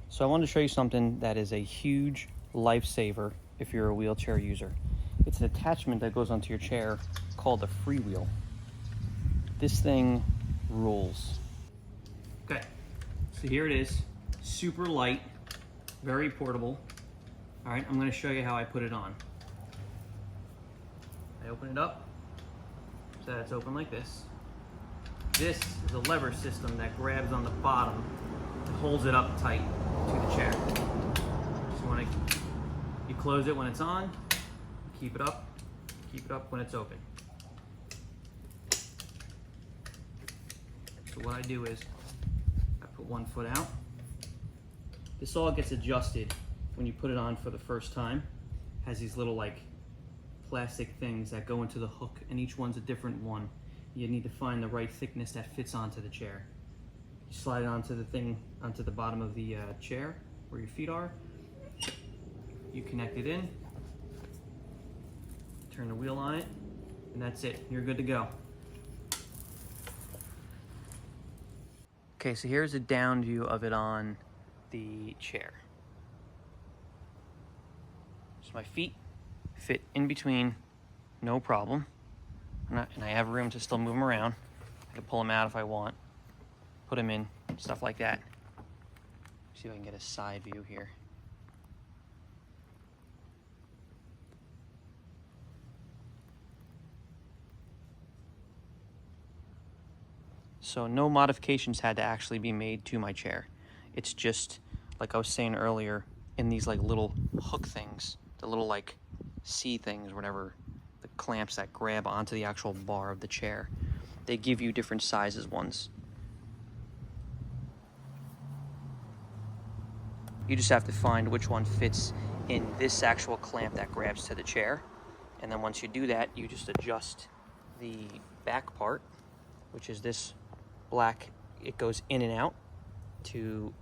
So I wanted to show you something that is a huge lifesaver if you're a wheelchair user. It's an attachment that goes onto your chair called a FreeWheel. This thing rules. Okay, so here it is, super light, very portable. All right, I'm gonna show you how I put it on. I open it up, so that it's open like this. This is a lever system that grabs on the bottom and holds it up tight to the chair. So you close it when it's on, keep it up when it's open. So what I do is I put one foot out. This all gets adjusted when you put it on for the first time. It has these little like plastic things that go into the hook, and each one's a different one. You need to find the right thickness that fits onto the chair. You slide it onto the thing, onto the bottom of the chair where your feet are. You connect it in, turn the wheel on it, and that's it. You're good to go. Okay, so here's a down view of it on the chair. So my feet fit in between, no problem. And I have room to still move them around. I can pull them out if I want, put them in, stuff like that. See if I can get a side view here. So no modifications had to actually be made to my chair. It's just, like I was saying earlier, in these like little hook things, the little like C things, whatever, the clamps that grab onto the actual bar of the chair. They give you different sizes ones. You just have to find which one fits in this actual clamp that grabs to the chair. And then once you do that, you just adjust the back part, which is this black. It goes in and out to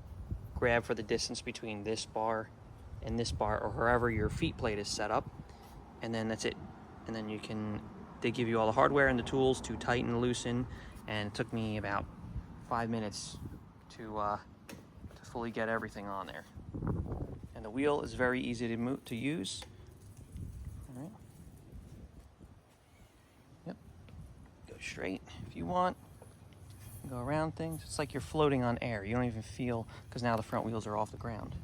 grab for the distance between this bar and this bar, or wherever your feet plate is set up. And then that's it. And then they give you all the hardware and the tools to tighten and loosen. And it took me about 5 minutes to fully get everything on there. And the wheel is very easy to use. All right. Yep. Go straight if you want. Go around things. It's like you're floating on air. You don't even feel, because now the front wheels are off the ground.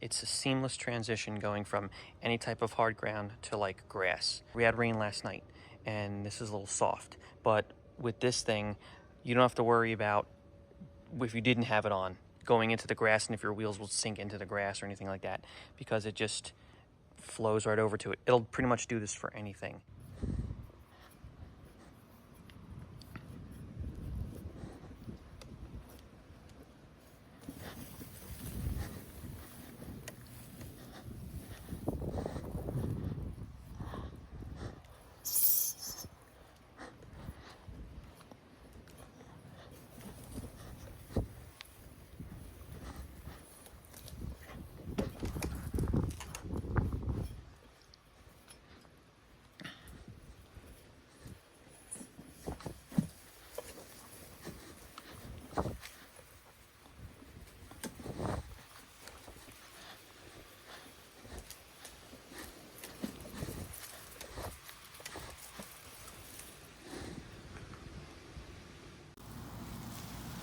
It's a seamless transition going from any type of hard ground to like grass. We had rain last night and this is a little soft, but with this thing, you don't have to worry about, if you didn't have it on, going into the grass and if your wheels will sink into the grass or anything like that, because it just flows right over to it. It'll pretty much do this for anything.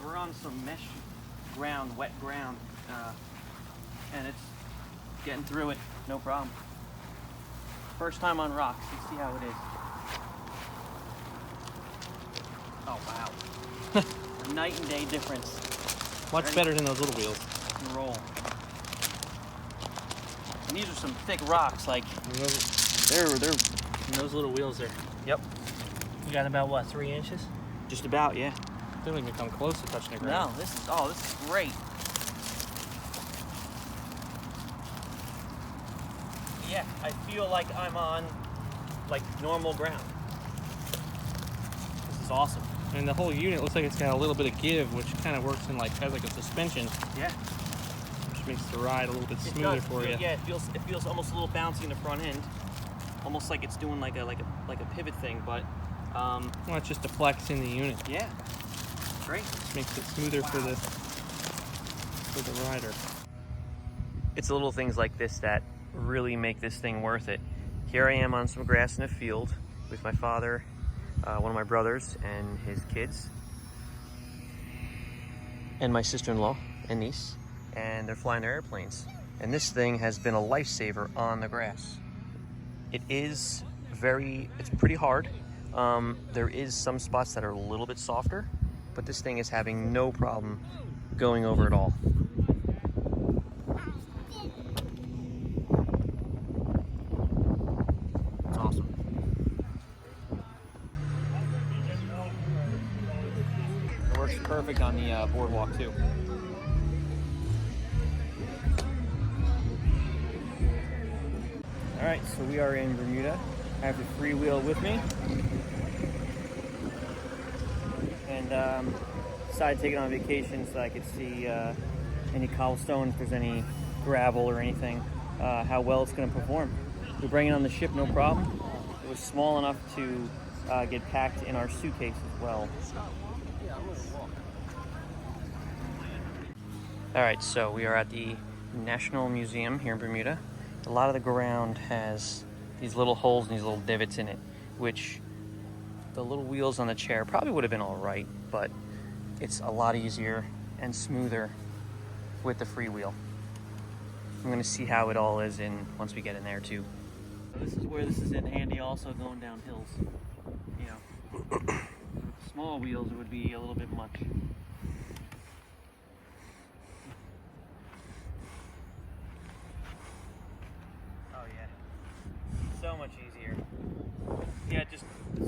We're on some mesh ground, wet ground, and it's getting through it, no problem. First time on rocks, let's see how it is. Oh wow. A night and day difference. Much better than those little wheels. Roll. And these are some thick rocks, like they're those little wheels are. Yep. You got about what, 3 inches? Just about, yeah. They don't even come close to touching the ground. No, this is great. Yeah, I feel like I'm on like normal ground. This is awesome. And the whole unit looks like it's got a little bit of give, which kind of works in like, has like a suspension. Yeah. Which makes the ride a little bit smoother for you. Yeah, it feels almost a little bouncy in the front end. Almost like it's doing like a pivot thing, but well, it's just a flex in the unit. Yeah. Great. Just makes it smoother for the rider. It's the little things like this that really make this thing worth it. Here I am on some grass in a field with my father, one of my brothers and his kids, and my sister-in-law and niece, and they're flying their airplanes. And this thing has been a lifesaver on the grass. It's pretty hard. There is some spots that are a little bit softer, but this thing is having no problem going over it all. It's awesome. It works perfect on the boardwalk too. All right, so we are in Bermuda. I have the FreeWheel with me. And decided to take it on vacation so I could see any cobblestone, if there's any gravel or anything, how well it's going to perform. We bring it on the ship, no problem. It was small enough to get packed in our suitcase as well. All right, so we are at the National Museum here in Bermuda. A lot of the ground has these little holes and these little divots in it, which the little wheels on the chair probably would have been all right, but it's a lot easier and smoother with the FreeWheel. I'm gonna see how it all is once we get in there too. So this is where this is handy also going down hills. You know, with small wheels it would be a little bit much. Oh yeah, so much easier. Yeah, just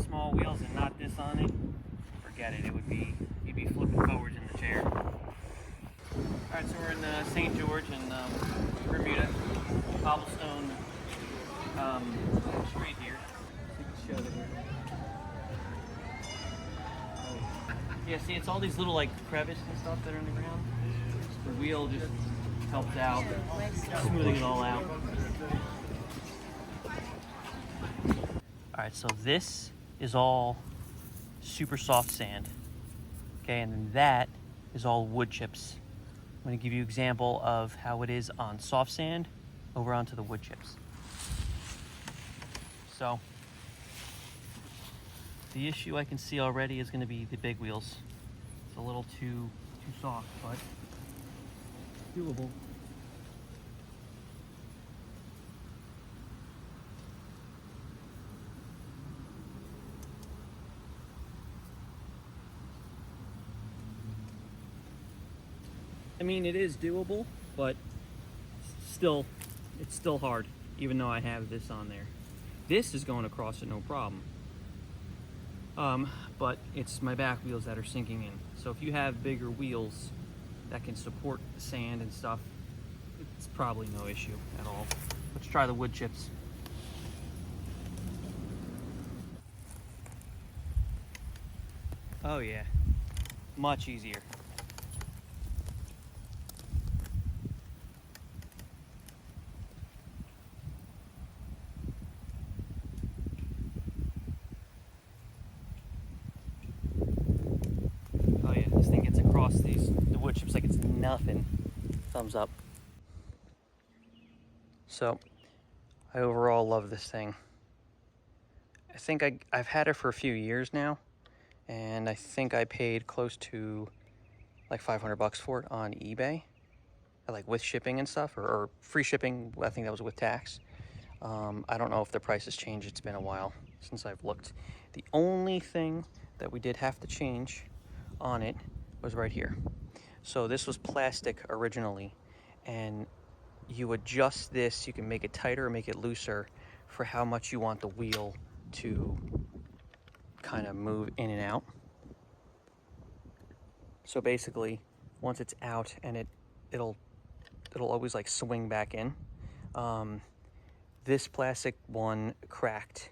small wheels and not this on it. Forget it. You'd be flipping forwards in the chair. All right, so we're in St. George in Bermuda, cobblestone street here. So you can show that. Yeah, see, it's all these little like crevices and stuff that are in the ground. The wheel just helps out, smoothing it all out. All right, so this is all super soft sand. Okay, and then that is all wood chips. I'm going to give you an example of how it is on soft sand over onto the wood chips. So the issue I can see already is going to be the big wheels. It's a little too soft, but doable. I mean, it is doable, but it's still hard, even though I have this on there. This is going across it no problem. But it's my back wheels that are sinking in. So if you have bigger wheels that can support the sand and stuff, it's probably no issue at all. Let's try the wood chips. Oh yeah, much easier. Oh yeah, this thing gets across the wood chips like it's nothing. Thumbs up. So, I overall love this thing. I think I've had it for a few years now, and I think I paid close to like 500 bucks for it on eBay, like with shipping and stuff, or free shipping. I think that was with tax. I don't know if the price has changed. It's been a while since I've looked. The only thing that we did have to change on it was right here. So this was plastic originally, and you adjust this. You can make it tighter or make it looser for how much you want the wheel to kind of move in and out. So basically, once it's out, and it'll always like swing back in. This plastic one cracked.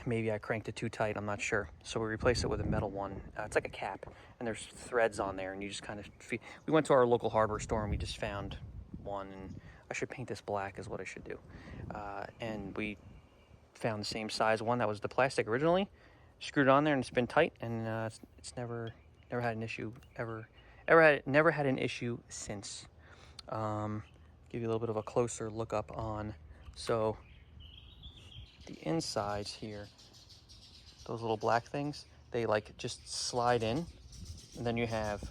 Maybe I cranked it too tight, I'm not sure. So we replaced it with a metal one. It's like a cap, and there's threads on there, and you just kind of we went to our local hardware store and we just found one, and I should paint this black is what I should do. And we found the same size one that was the plastic originally, screwed it on there, and it's been tight, and it's never had an issue never had an issue since. Give you a little bit of a closer look up on. So the insides here, those little black things, they like just slide in, and then you have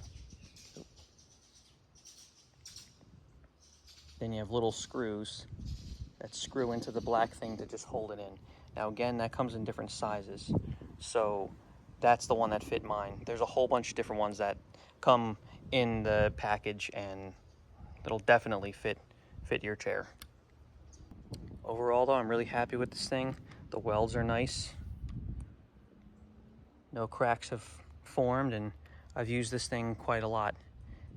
little screws that screw into the black thing to just hold it in. Now again, that comes in different sizes, so that's the one that fit mine. There's a whole bunch of different ones that come in the package, and it'll definitely fit your chair. Overall though, I'm really happy with this thing. The welds are nice. No cracks have formed, and I've used this thing quite a lot,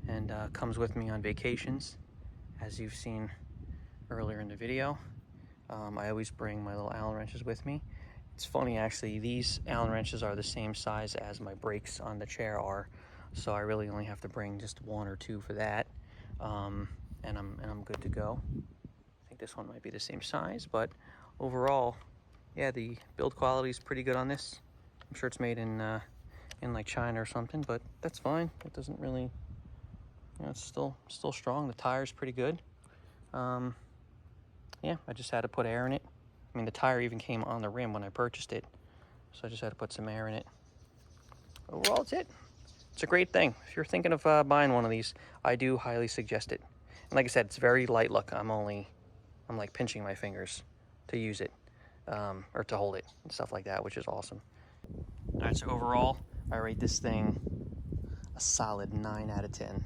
and comes with me on vacations, as you've seen earlier in the video. I always bring my little Allen wrenches with me. It's funny actually, these Allen wrenches are the same size as my brakes on the chair are, so I really only have to bring just one or two for that, and I'm good to go. I think this one might be the same size, but overall, yeah, the build quality is pretty good on this. I'm sure it's made in like China or something, but that's fine. It doesn't really, it's still strong. The tire's pretty good. Yeah, I just had to put air in it. I mean, the tire even came on the rim when I purchased it, so I just had to put some air in it. Overall, that's it. It's a great thing. If you're thinking of buying one of these, I do highly suggest it. And like I said, it's very light look. I'm like pinching my fingers to use it, or to hold it and stuff like that, which is awesome. All right, so overall, I rate this thing a solid 9 out of 10.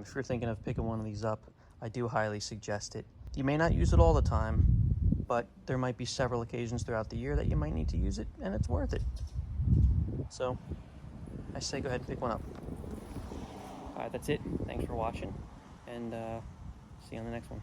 If you're thinking of picking one of these up, I do highly suggest it. You may not use it all the time, but there might be several occasions throughout the year that you might need to use it, and it's worth it. So I say go ahead and pick one up. All right, that's it. Thanks for watching, and see you on the next one.